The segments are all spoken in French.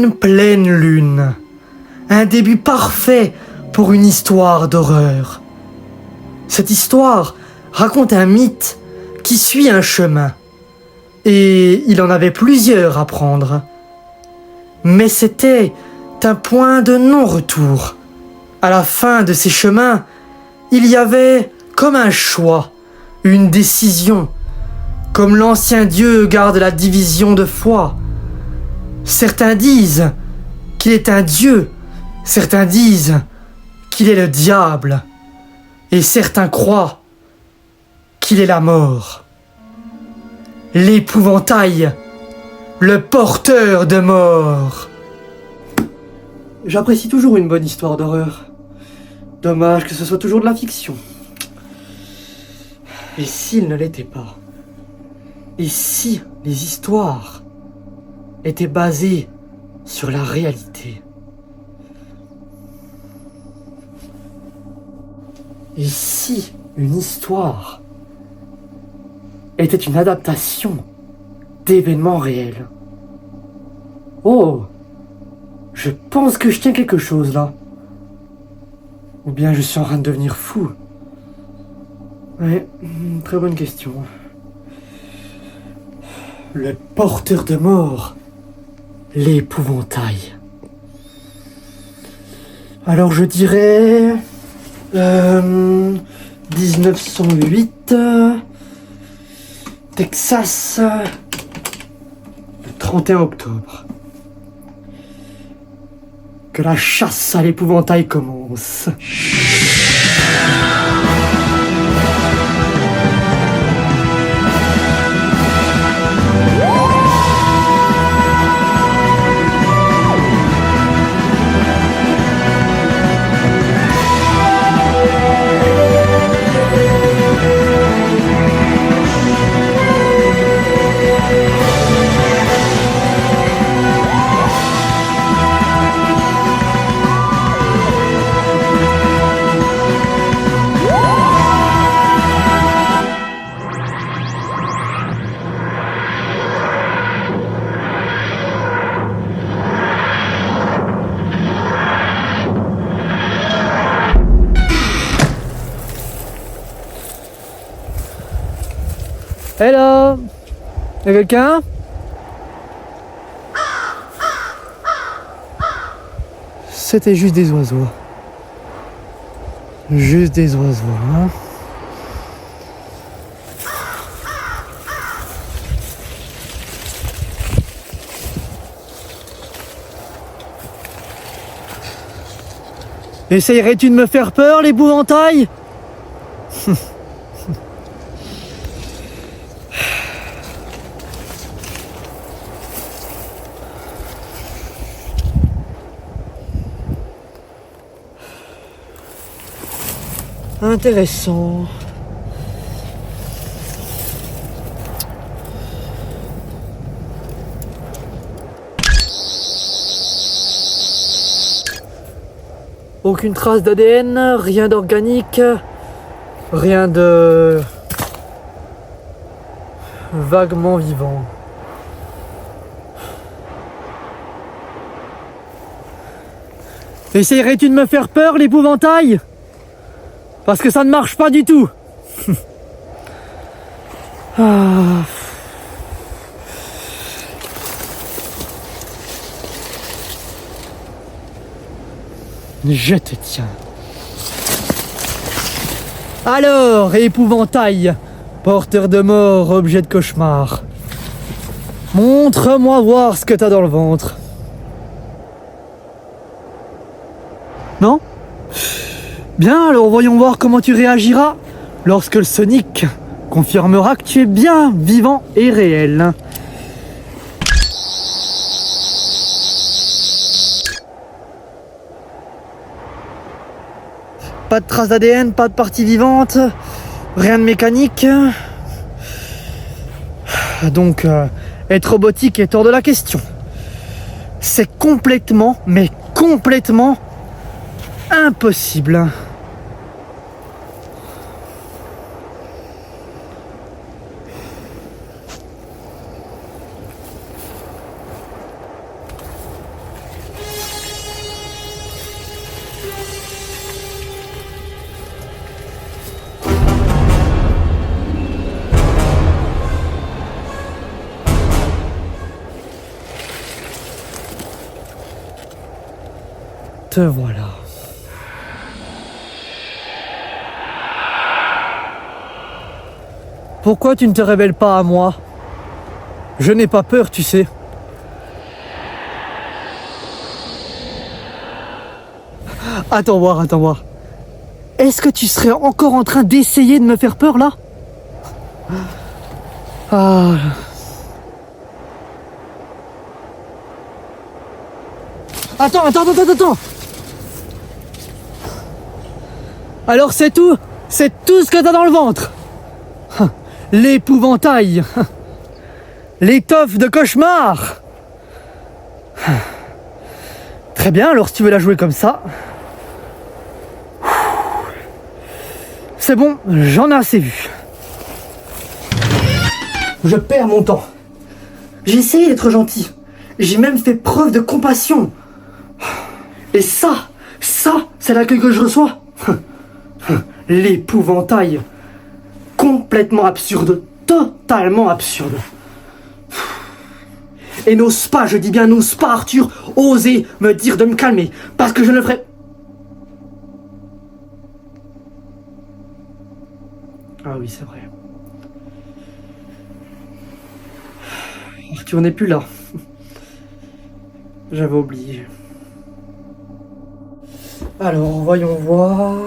une pleine lune. Un début parfait pour une histoire d'horreur. Cette histoire raconte un mythe qui suit un chemin. Et il en avait plusieurs à prendre. Mais c'était un point de non-retour. À la fin de ces chemins, il y avait comme un choix, une décision. Comme l'ancien Dieu garde la division de foi. Certains disent qu'il est un Dieu, certains disent qu'il est le diable, et certains croient qu'il est la mort. L'épouvantail, le porteur de mort. J'apprécie toujours une bonne histoire d'horreur. Dommage que ce soit toujours de la fiction. Et s'il ne l'était pas? Et si les histoires étaient basées sur la réalité? Et si une histoire était une adaptation d'événements réels? Oh, je pense que je tiens quelque chose là. Ou bien je suis en train de devenir fou. Ouais, très bonne question. Le porteur de mort, l'épouvantail. Alors je dirais 1908, Texas, le 31 octobre. Que la chasse à l'épouvantail commence. Hello, y'a quelqu'un? C'était juste des oiseaux. Juste des oiseaux, hein. Essayerais-tu de me faire peur, l'épouvantail? Intéressant. Aucune trace d'ADN, rien d'organique, rien de vaguement vivant. Essayerais-tu de me faire peur, l'épouvantail? Parce que ça ne marche pas du tout. Ah. Je te tiens. Alors, épouvantail, porteur de mort, objet de cauchemar. Montre-moi voir ce que t'as dans le ventre. Non? Bien, alors voyons voir comment tu réagiras lorsque le Sonic confirmera que tu es bien vivant et réel. Pas de traces d'ADN, pas de partie vivante, rien de mécanique. Donc, être robotique est hors de la question. C'est complètement, mais complètement impossible. Te voilà. Pourquoi tu ne te révèles pas à moi? Je n'ai pas peur, tu sais. Attends voir. Est-ce que tu serais encore en train d'essayer de me faire peur là? Ah. Attends. Alors c'est tout? C'est tout ce que t'as dans le ventre? L'épouvantail. L'étoffe de cauchemar. Très bien, alors si tu veux la jouer comme ça. C'est bon, j'en ai assez vu. Je perds mon temps. J'ai essayé d'être gentil. J'ai même fait preuve de compassion. Et ça, c'est l'accueil que je reçois. L'épouvantail. Complètement absurde. Totalement absurde. Et n'ose pas, je dis bien n'ose pas, Arthur, oser me dire de me calmer. Parce que je ne ferai... Ah oui, c'est vrai. Arthur n'est plus là. J'avais oublié. Alors, voyons voir.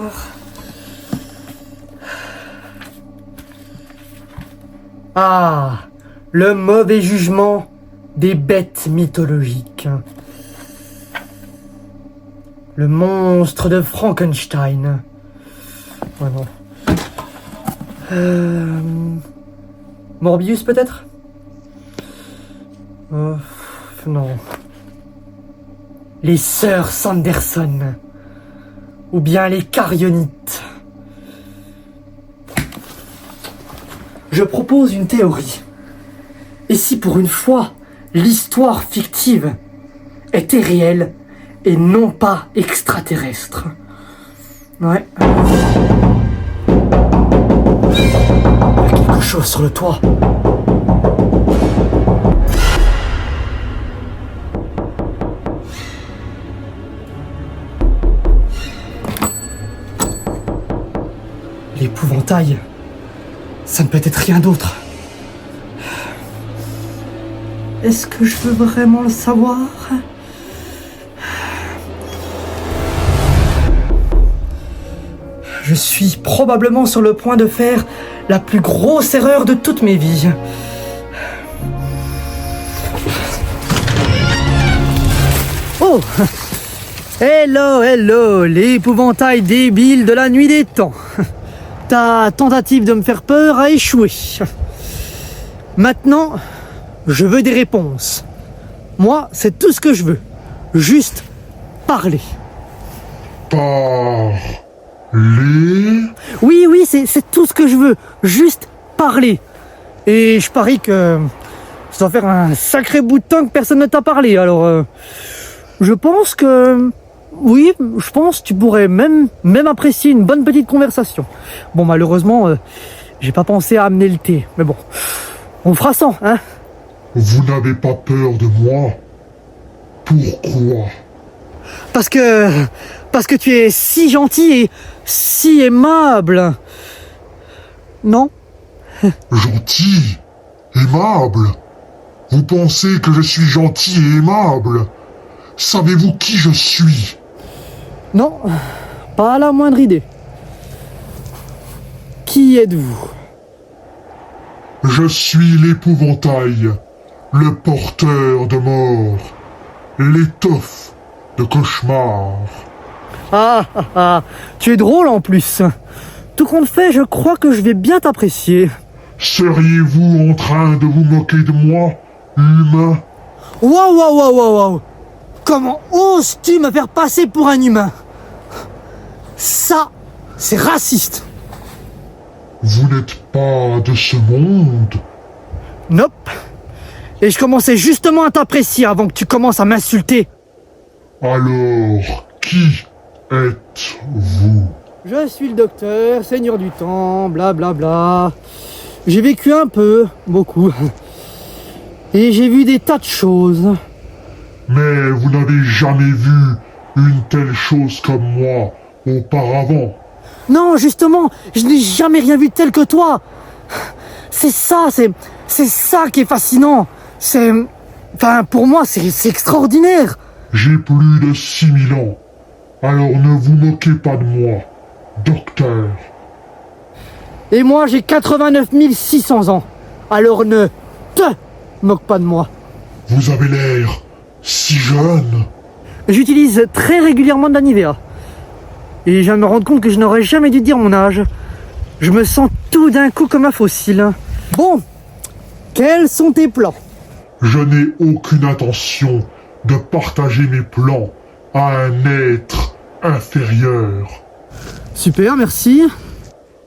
Ah, le mauvais jugement des bêtes mythologiques. Le monstre de Frankenstein. Oh non. Morbius peut-être? Non. Les sœurs Sanderson. Ou bien les Carionites. Je propose une théorie. Et si pour une fois, l'histoire fictive était réelle et non pas extraterrestre? Ouais. Il y a quelque chose sur le toit. L'épouvantail, ça ne peut être rien d'autre. Est-ce que je veux vraiment le savoir? Je suis probablement sur le point de faire la plus grosse erreur de toute mes vies. Oh! Hello, l'épouvantail débile de la nuit des temps. Ta tentative de me faire peur a échoué. Maintenant, je veux des réponses. Moi, c'est tout ce que je veux. Juste parler. Parler? Oui, c'est tout ce que je veux. Juste parler. Et je parie que ça doit faire un sacré bout de temps que personne ne t'a parlé. Alors, je pense que... Oui, je pense que tu pourrais même apprécier une bonne petite conversation. Bon, malheureusement, j'ai pas pensé à amener le thé. Mais bon, on fera sans, hein. Vous n'avez pas peur de moi? Pourquoi? Parce que tu es si gentil et si aimable. Non? Gentil? Aimable? Vous pensez que je suis gentil et aimable? Savez-vous qui je suis? Non, pas la moindre idée. Qui êtes-vous? Je suis l'épouvantail, le porteur de mort, l'étoffe de cauchemar. Ah, tu es drôle en plus. Tout compte fait, je crois que je vais bien t'apprécier. Seriez-vous en train de vous moquer de moi, humain? Waouh. Comment oses-tu me faire passer pour un humain? Ça, c'est raciste. Vous n'êtes pas de ce monde? Nope. Et je commençais justement à t'apprécier avant que tu commences à m'insulter. Alors, qui êtes-vous? Je suis le docteur, seigneur du temps, blablabla. J'ai vécu un peu, beaucoup. Et j'ai vu des tas de choses. Mais vous n'avez jamais vu une telle chose comme moi auparavant. Non, justement, je n'ai jamais rien vu de tel que toi. C'est ça qui est fascinant. Enfin, pour moi, c'est extraordinaire. J'ai plus de 6000 ans. Alors ne vous moquez pas de moi, docteur. Et moi, j'ai 89 600 ans. Alors ne te moque pas de moi. Vous avez l'air si jeune. J'utilise très régulièrement de la Nivea. Et je viens de me rendre compte que je n'aurais jamais dû dire mon âge. Je me sens tout d'un coup comme un fossile. Bon, quels sont tes plans? Je n'ai aucune intention de partager mes plans à un être inférieur. Super, merci.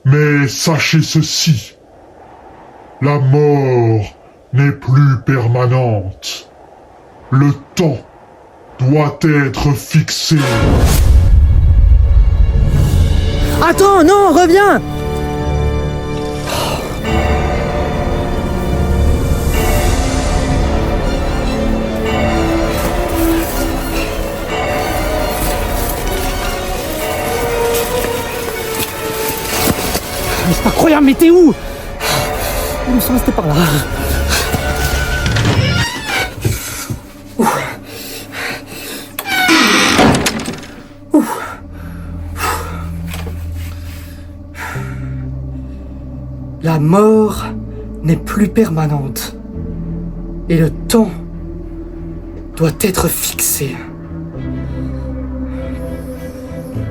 Mais sachez ceci. La mort n'est plus permanente. Le temps doit être fixé. Attends, non, reviens. Mais c'est incroyable, mais t'es où? Ils sont restés par là. La mort n'est plus permanente. Et le temps doit être fixé.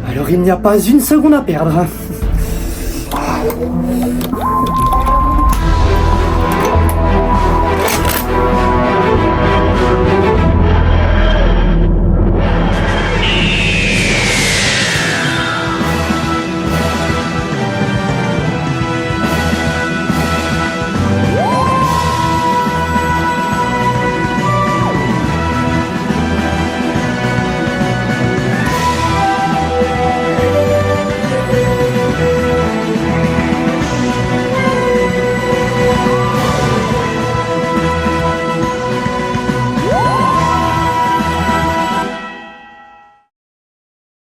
Alors il n'y a pas une seconde à perdre.